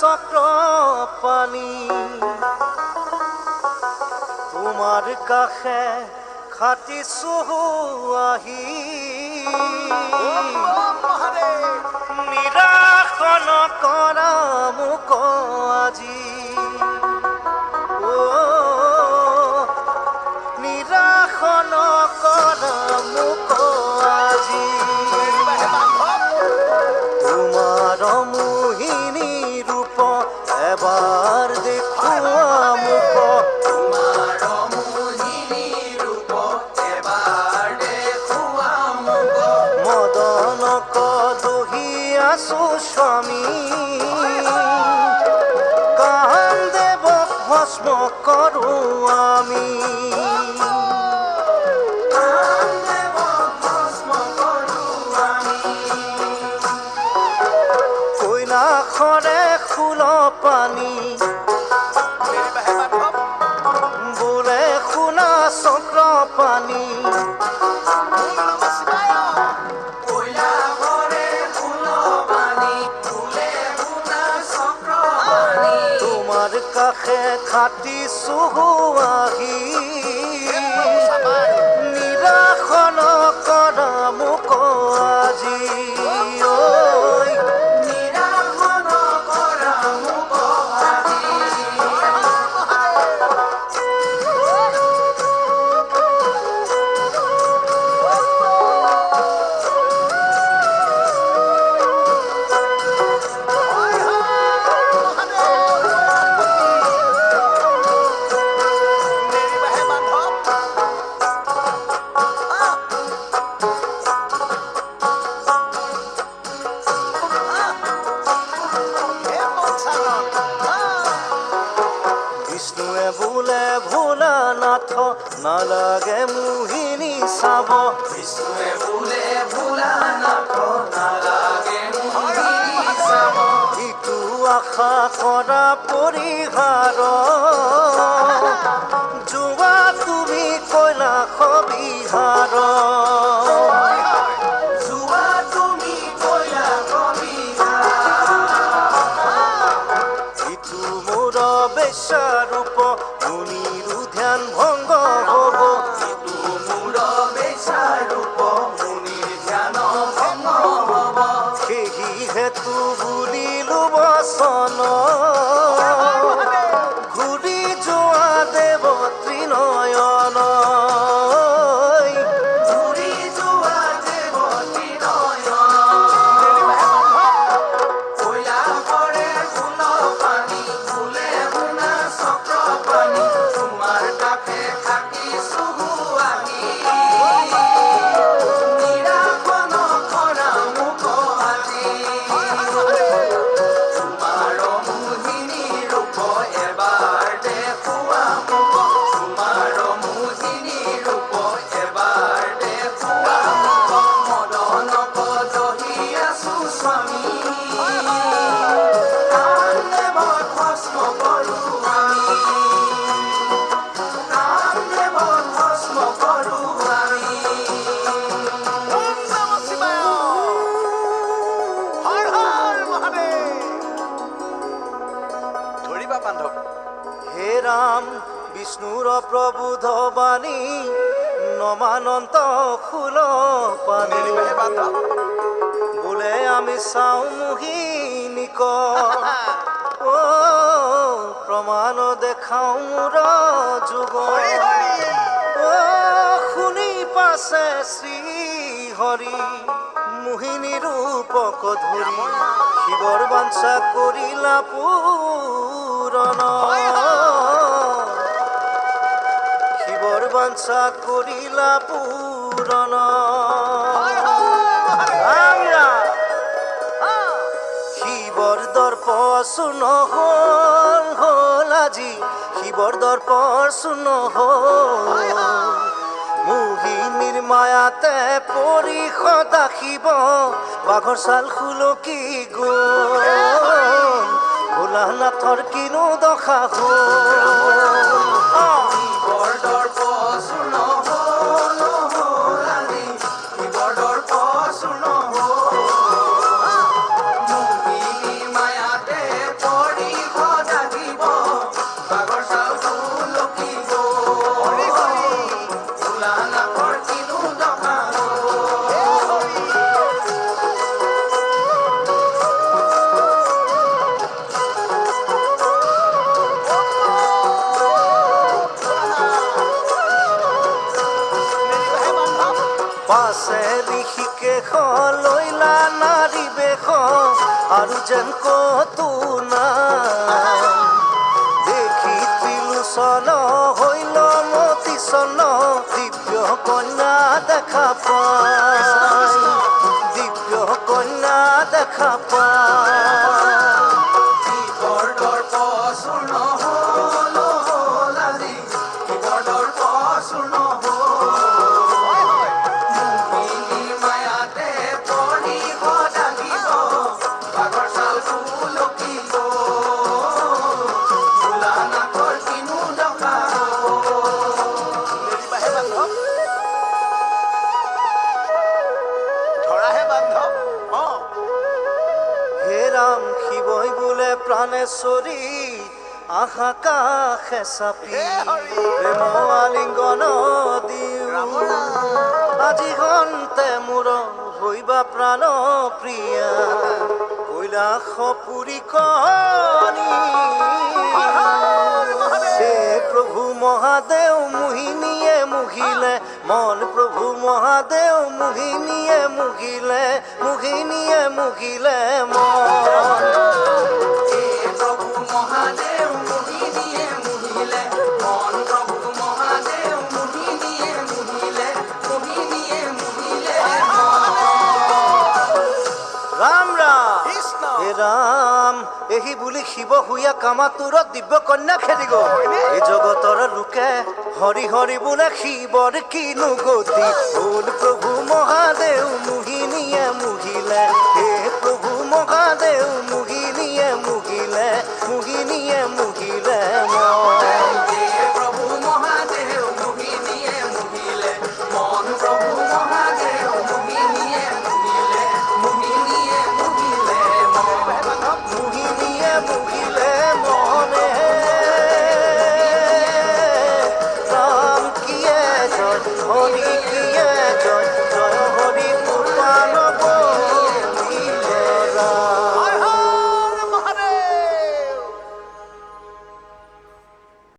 চক্ৰ পানী তোমাৰ কাষে খাটিছো আহি নিৰাশ নকৰা মোক আজি নিৰাশ নকৰা মোক আজি তোমাৰ মোহিনী ৰূপ এবাৰ দেখুৱা মোক মদনক দহি আছো স্বামী কামদেৱক ভস্ম কৰো আমি কৈলাশৰে ফুল পানী বোলে শুনা চক্ৰ পানী তোমাৰ কাষে খাটিছো আহি নিৰাশ নকৰা মোক আজি বিষ্ণুৱে বোলে ভোলানাথ নালাগে মোহিনী চাব বিষ্ণুৱে বোলে ভোলানাথ নালাগে মোহিনী চাব ইটো আশা কৰা পৰিহাৰ যোৱা তুমি কৈলাশ বিহাৰ যোৱা তুমি কৈলাশ বিহাৰ ইটো মোৰ বেশ্যাৰূপ মুনিৰো ধ্যান ভংগ হ'ব ইটো মোৰ বেশ্যাৰূপ মুনিৰ ধ্যান ভংগ হ'ব সেহি হেতু বুলিলো বচন ঘূৰি যোৱা দেৱ ত্ৰিনয়ন ঘূৰি যোৱা দেৱতী নয়ন কৈলাশৰে ফুল পানী ফুলে শুনা চক্ৰ পানী তোমাৰ কাষে থাকিছো আমি নিৰাশ নকৰা মোক আজি তোমাৰ মোহিনী ৰূপ এবাৰ দেখুৱা মোক তোমাৰ মোহিনী ৰূপ এবাৰ দেখুৱা মোক মদনক দহি আছো স্বামী কামদেৱক ভস্ম কৰো আমি কামদেৱক ভস্ম কৰো আমি ধৰিবা বান্ধৱ হে ৰাম বিষ্ণুৰ প্ৰবোধ বাণী নমানন্ত ফুল পানী বান্ধৱ বোলে আমি চাওঁ মোহিনীক প্ৰমাণ দেখাওঁ মোৰ যুগ শুনি পাছে শ্ৰী হৰি মোহিনী ৰূপক ধৰি শিৱৰ বাঞ্ছা কৰিলা পূৰণ শিৱৰ বাঞ্ছা কৰিলা পূৰণ শিৱৰ দৰ্প চূৰ্ণ হ'ল আজি শিৱৰ দৰ্প চূৰ্ণ হ'ল মোহিনীৰ মায়াতে পৰি সদা শিৱ বাঘৰ ছাল সুলকি গ'ল ভোলানাথৰ কিনো দশা হ'ল শিৱৰ দৰ্প চূৰ্ণ হ'ল আজি শিৱৰ দৰ্প চূৰ্ণ হ'ল মোহিনী মায়াতে পৰি পাছে ঋষিকেশ লৈলা নাৰী বেশ আৰু যেন কতো নাই দেখি ত্ৰিলোচন হৈল মতি চন দিব্য কন্যা দেখা পাই দিব্য কন্যা দেখা পাই শিৱৰ দৰ্প চূৰ্ণ হ'ল হ'ল আজি শিৱৰ দৰ্প চূৰ্ণ হ'ল মোহিনী মায়াতে পৰি সদাগিব বাঘৰ ছাল ফুলকিব ভোলা নাকৰ কিনো দশা ধৰাহে বান্ধৱ হে ৰাম শিৱই বোলে প্ৰাণেশ্বৰী আশা কাষে চাপি প্ৰেম আলিংগন দিওঁ আজি ঘন্তে মোৰ হৈবা প্ৰাণ প্ৰিয়া কৈলাশ পুৰী কণী হে প্ৰভু মহাদেৱ মোহিনীয়ে মুহিলে মন প্ৰভু মহাদেৱ মোহিনীয়ে মুহিলে মোহিনীয়ে মুহিলে মন হে প্ৰভু মহাদেৱ মোহিনীয়ে মোহিলে মন প্ৰভু মহাদেৱ মোহিনীয়ে মোহিলে মোহিনীয়ে মোহিলে ৰাম ৰাম কৃষ্ণ হে ৰাম এহি বুলি শিৱ শুয়া কামাতুৰত দিব্য কন্যা খেদি গ'ল এই জগতৰ লোকে হৰি হৰি বোলে শিৱৰ কিনো গতি হ'ল প্ৰভু মহাদেৱ মোহিনীয়ে মুহিলে হে প্ৰভু মহাদেৱ মোহিনীয়ে মুহিলে মোহিনীয়ে মুহিলে মন হে প্ৰভু মহাদেৱ মোহিনীয়ে মোহিলে মন প্ৰভু মহাদেৱ মোহিনীয়ে মোহিলে মোহিনীয়ে মোহিলে মন মোহিনীয়ে মুহিলে মনে ৰাম কিয়ে জয় হৰি